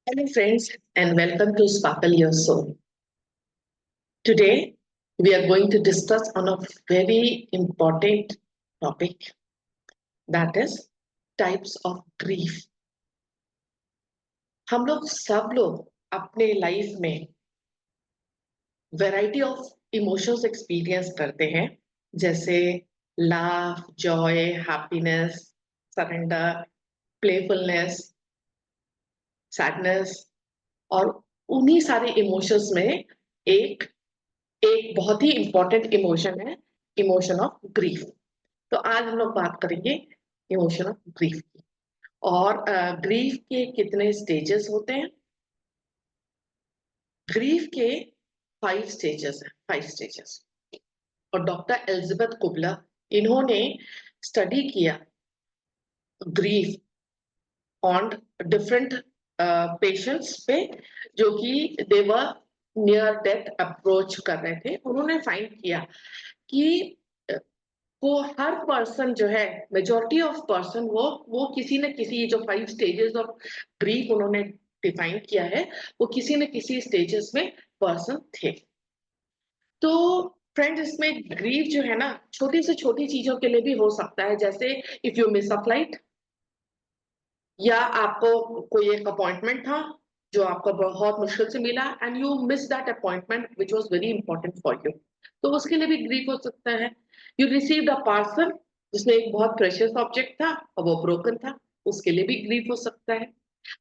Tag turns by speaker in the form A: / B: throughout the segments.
A: Hello, friends, and welcome to Sparkle Your Soul. Today, we are going to discuss on a very important topic, that is types of grief. हम लोग सब लोग अपने life में variety of emotions experience करते हैं, जैसे laugh, Joy, happiness, surrender, playfulness, sadness. और उन्हीं सारे इमोशंस में एक एक बहुत ही इंपॉर्टेंट इमोशन है, इमोशन ऑफ ग्रीफ। तो आज हम लोग बात करेंगे इमोशन ऑफ ग्रीफ की। और ग्रीफ के कितने स्टेजेस होते हैं? ग्रीफ के 5 स्टेजेस हैं, 5 स्टेजेस। और डॉक्टर एलिजाबेथ कुबलर, इन्होंने स्टडी किया ग्रीफ ऑन डिफरेंट पेशेंट्स पे, जो कि देवर नियर डेथ अप्रोच कर रहे थे। उन्होंने फाइंड किया कि वो हर पर्सन जो है, मेजोरिटी ऑफ पर्सन, वो किसी न किसी, जो 5 स्टेजेस ऑफ ग्रीफ उन्होंने डिफाइन किया है, वो किसी न किसी स्टेजेस में पर्सन थे। तो फ्रेंड्स, इसमें ग्रीफ जो है ना, छोटी से छोटी चीजों के लिए भी हो सकता है, जैसे if you miss a flight, या आपको कोई एक अपॉइंटमेंट था जो आपको बहुत मुश्किल से मिला and you miss that appointment which was very important for you, तो उसके लिए भी ग्रीफ हो सकता है। यू रिसीव्ड अ पार्सल जिसमें एक बहुत प्रेशियस ऑब्जेक्ट था और वो ब्रोकन था, उसके लिए भी ग्रीफ हो सकता है।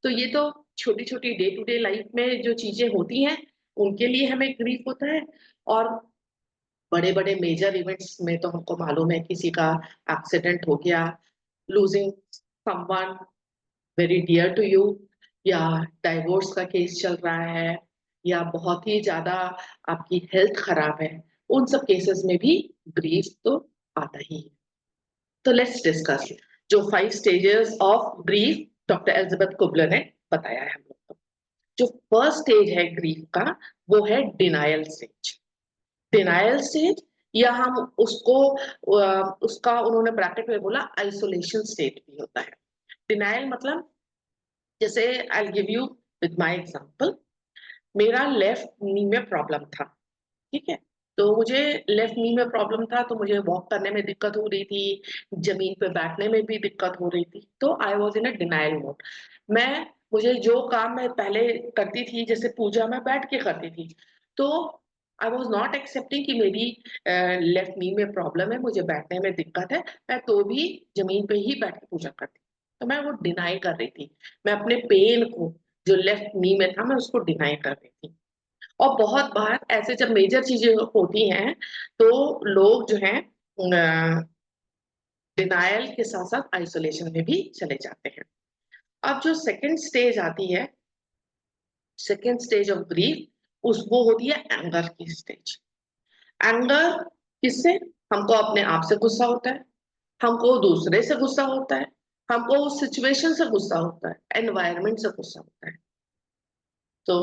A: तो ये तो छोटी छोटी डे टू डे लाइफ में जो चीजें होती हैं, उनके लिए हमें ग्रीफ होता है। और बड़े बड़े मेजर इवेंट्स में तो हमको मालूम है, किसी का एक्सीडेंट हो गया, losing someone very dear to you, या डाइवोर्स का केस चल रहा है, या बहुत ही ज्यादा आपकी हेल्थ खराब है, उन सब केसेस में भी ग्रीफ तो आता ही है। तो लेट्स डिस्कस जो 5 stages of grief doctor Elizabeth Kübler ने बताया है हम लोग को। जो फर्स्ट स्टेज है ग्रीफ का, वो है डिनायल स्टेज। डिनायल स्टेज, या हम उसको उसका उन्होंने ब्रैकेट में बोला आइसोलेशन स्टेट भी होता है। डिनायल मतलब, जैसे I give you with my example, मेरा लेफ्ट नी में प्रॉब्लम था, ठीक है। तो मुझे लेफ्ट नी में प्रॉब्लम था, तो मुझे वॉक करने में दिक्कत हो रही थी, जमीन पे बैठने में भी दिक्कत हो रही थी। तो I was in a denial mode. मैं मुझे जो काम मैं पहले करती थी, जैसे पूजा में बैठ के करती थी, तो आई वॉज नॉट एक्सेप्टिंग कि मेरी लेफ्ट नी में प्रॉब्लम है, मुझे बैठने में दिक्कत है, मैं तो भी जमीन पे ही बैठ के पूजा करती। तो मैं वो डिनाई कर रही थी, मैं अपने पेन को, जो लेफ्ट नी में था, मैं उसको डिनाई कर रही थी। और बहुत बार ऐसे जब मेजर चीजें होती हैं, तो लोग जो हैं डिनायल के साथ साथ आइसोलेशन में भी चले जाते हैं। अब जो सेकंड स्टेज आती है, सेकंड स्टेज ऑफ ग्रीफ, उस वो होती है एंगर की स्टेज। एंगर किससे? हमको अपने आप से गुस्सा होता है, हमको दूसरे से गुस्सा होता है, हमको उस सिचुएशन से गुस्सा होता है, एनवायरमेंट से गुस्सा होता है। तो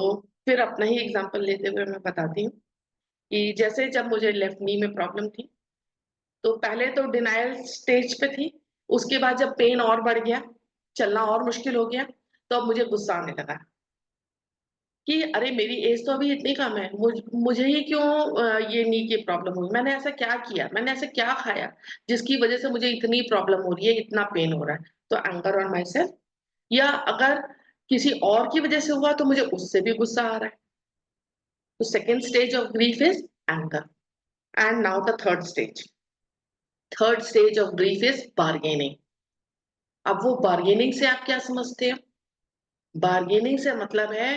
A: फिर अपना ही एग्जांपल लेते हुए मैं बताती हूँ कि जैसे जब मुझे लेफ्ट नी में प्रॉब्लम थी, तो पहले तो डिनायल स्टेज पे थी, उसके बाद जब पेन और बढ़ गया, चलना और मुश्किल हो गया, तो अब मुझे गुस्सा आने लगा कि अरे मेरी एज तो अभी इतनी कम है, मुझे ही क्यों ये नी की प्रॉब्लम हुई, मैंने ऐसा क्या किया, मैंने ऐसा क्या खाया जिसकी वजह से मुझे इतनी प्रॉब्लम हो रही है, इतना पेन हो रहा है। तो एंगर ऑन माई सेल्फ। या अगर किसी और की वजह से हुआ, तो मुझे उससे भी गुस्सा आ रहा है। तो second stage of grief is anger. And now the third stage. Third stage of grief is bargaining. अब वो बार्गेनिंग से आप क्या समझते हो? बार्गेनिंग से मतलब है,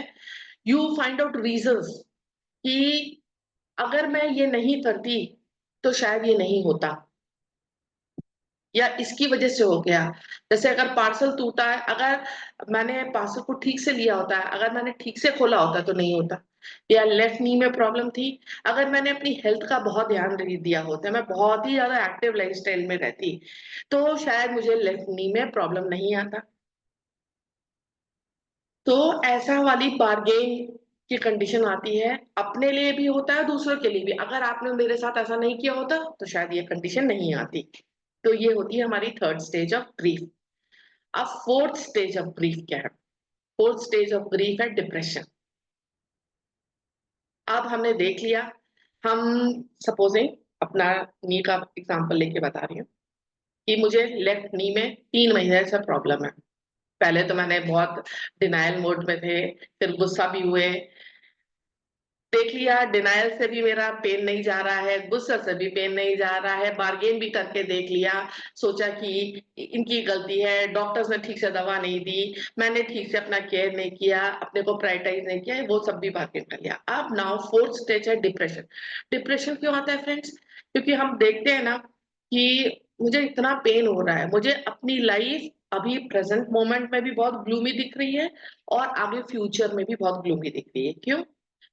A: यू फाइंड आउट रीजंस कि अगर मैं ये नहीं करती तो शायद ये नहीं होता, या इसकी वजह से हो गया। जैसे अगर पार्सल टूटा है, अगर मैंने पार्सल को ठीक से लिया होता है, अगर मैंने ठीक से खोला होता तो नहीं होता। या लेफ्ट नी में प्रॉब्लम थी, अगर मैंने अपनी हेल्थ का बहुत ध्यान दिया होता, मैं बहुत ही ज्यादा एक्टिव लाइफस्टाइल में रहती, तो शायद मुझे लेफ्ट नी में प्रॉब्लम नहीं आता। तो ऐसा वाली बार्गेन की कंडीशन आती है, अपने लिए भी होता है, दूसरों के लिए भी। अगर आपने मेरे साथ ऐसा नहीं किया होता, तो शायद ये कंडीशन नहीं आती। तो ये होती है हमारी थर्ड स्टेज ऑफ ग्रीफ। अब फोर्थ स्टेज ऑफ ग्रीफ क्या है? फोर्थ स्टेज ऑफ ग्रीफ है डिप्रेशन। अब हमने देख लिया, हम सपोजिंग अपना नी का एग्जांपल लेके बता रही हूँ कि मुझे लेफ्ट नी में 3 महीने से प्रॉब्लम है। पहले तो मैंने बहुत डिनायल मोड में थे, फिर गुस्सा भी हुए, देख लिया डिनायल से भी मेरा पेन नहीं जा रहा है, गुस्सा से भी पेन नहीं जा रहा है, बार्गेन भी करके देख लिया, सोचा कि इनकी गलती है, डॉक्टर्स ने ठीक से दवा नहीं दी, मैंने ठीक से अपना केयर नहीं किया, अपने को प्रायोरिटाइज नहीं किया, वो सब भी बार्गेन कर लिया। अब नाउ फोर्थ स्टेज है डिप्रेशन। डिप्रेशन क्यों आता है फ्रेंड्स? क्योंकि हम देखते हैं ना कि मुझे इतना पेन हो रहा है, मुझे अपनी लाइफ अभी प्रेजेंट मोमेंट में भी बहुत ग्लूमी दिख रही है और आगे फ्यूचर में भी बहुत ग्लूमी दिख रही है। क्यों?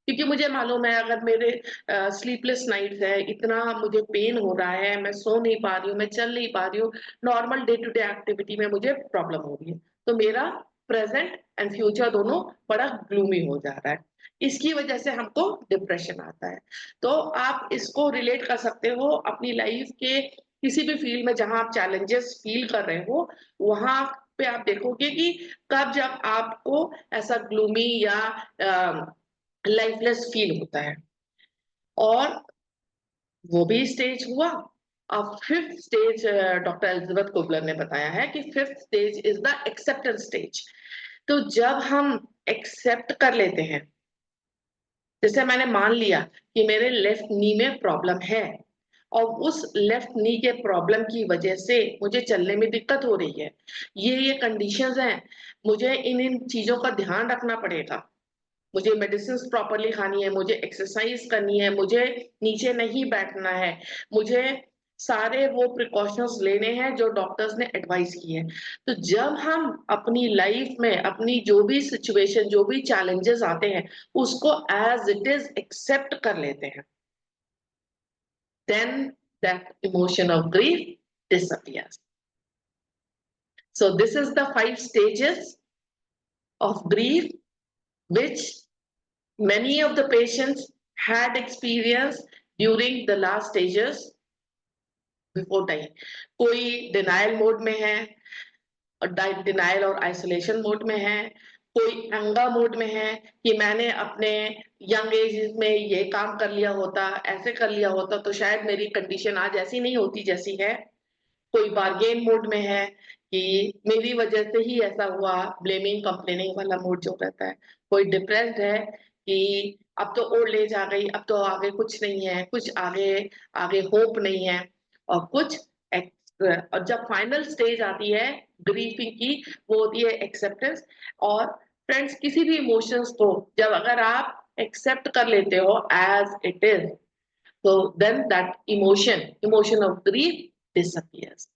A: क्योंकि मुझे मालूम है अगर मेरे स्लीपलेस नाइट्स है, इतना मुझे पेन हो रहा है, मैं सो नहीं पा रही हूँ, मैं चल नहीं पा रही हूँ, normal day to day activity में मुझे प्रॉब्लम हो रही है, तो मेरा प्रेजेंट एंड फ्यूचर दोनों बड़ा ग्लूमी हो जा रहा है। इसकी वजह से हमको डिप्रेशन आता है। तो आप इसको रिलेट कर सकते हो अपनी लाइफ के किसी भी फील्ड में जहां आप चैलेंजेस फील कर रहे हो, वहां पे आप देखोगे कि कब जब आपको ऐसा ग्लूमी या लाइफलेस फील होता है। और वो भी स्टेज हुआ। अब fifth stage doctor Elizabeth Kübler ने बताया है कि fifth stage is the acceptance stage. तो जब हम एक्सेप्ट कर लेते हैं, जैसे मैंने मान लिया कि मेरे लेफ्ट नी में प्रॉब्लम है और उस लेफ्ट नी के प्रॉब्लम की वजह से मुझे चलने में दिक्कत हो रही है, ये कंडीशंस हैं, मुझे इन इन चीजों का ध्यान रखना पड़ेगा, मुझे मेडिसिन प्रॉपरली खानी है, मुझे एक्सरसाइज करनी है, मुझे नीचे नहीं बैठना है, मुझे सारे वो प्रिकॉशंस लेने हैं जो डॉक्टर्स ने एडवाइस की है। तो जब हम अपनी लाइफ में अपनी जो भी सिचुएशन, जो भी चैलेंजेस आते हैं, उसको एज इट इज एक्सेप्ट कर लेते हैं, then that emotion of grief disappears. So this is the 5 stages of grief which many of the patients had experienced during the last stages before dying. कोई denial mode में है, denial और isolation mode में है, कोई anger mode में है कि मैंने अपने यंग एज में ये काम कर लिया होता, ऐसे कर लिया होता तो शायद मेरी कंडीशन आज ऐसी नहीं होती जैसी है। कोई बार्गेन मोड में है कि मेरी वजह से ही ऐसा हुआ, ब्लेमिंग कंप्लेनिंग वाला मूड जो रहता है। कोई डिप्रेस्ड है कि अब तो ओल्ड एज आ गई, अब तो आगे कुछ नहीं है, कुछ आगे आगे होप नहीं है। और कुछ और जब फाइनल स्टेज आती है ग्रीफिंग की, वो होती है एक्सेप्टेंस। और फ्रेंड्स, किसी भी इमोशंस को जब अगर आप एक्सेप्ट कर लेते हो as it is, so then that emotion of grief disappears.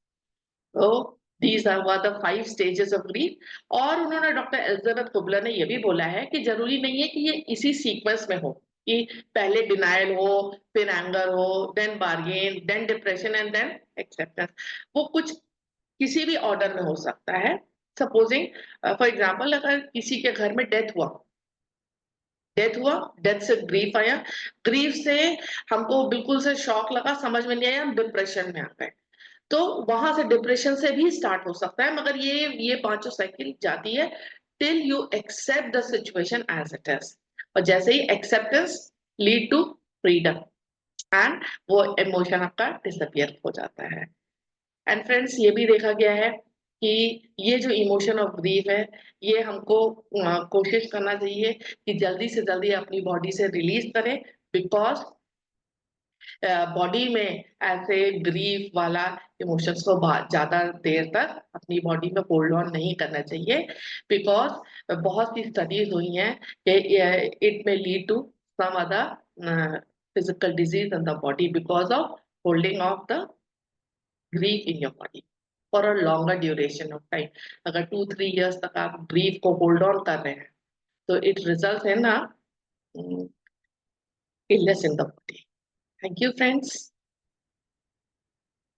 A: So these were the 5 stages of grief. और उन्होंने डॉक्टर एलिजाबेथ कुबलर ने ये भी बोला है कि जरूरी नहीं है कि ये इसी सीक्वेंस में हो, कि पहले डिनायल हो, फिर एंगर हो, then bargain, then depression and then acceptance. वो कुछ किसी भी ऑर्डर में हो सकता है। सपोजिंग फॉर एग्जाम्पल अगर किसी के घर में डेथ हुआ, डेथ से ग्रीफ आया, ग्रीफ से हमको बिल्कुल से शॉक लगा, समझ में नहीं आया, हम डिप्रेशन में आ गए। तो वहां से डिप्रेशन से भी स्टार्ट हो सकता है, मगर ये पांचों साइकिल जाती है till you accept the situation as it is. और जैसे ही acceptance lead to freedom and वो इमोशन आपका डिसअपियर हो जाता है। एंड फ्रेंड्स, ये भी देखा गया है कि ये जो इमोशन ऑफ ग्रीफ है, ये हमको कोशिश करना चाहिए कि जल्दी से जल्दी अपनी बॉडी से रिलीज करें, बिकॉज बॉडी में ऐसे ग्रीफ वाला इमोशंस को ज्यादा देर तक अपनी बॉडी में होल्ड ऑन नहीं करना चाहिए, बिकॉज बहुत सी स्टडीज हुई हैं कि it may lead to some other physical disease in the body because of holding of the grief in your body for a longer duration of time. अगर 2-3 years तक आप grief को hold on कर रहे हैं, तो it results in a illness in the body. Thank you, friends.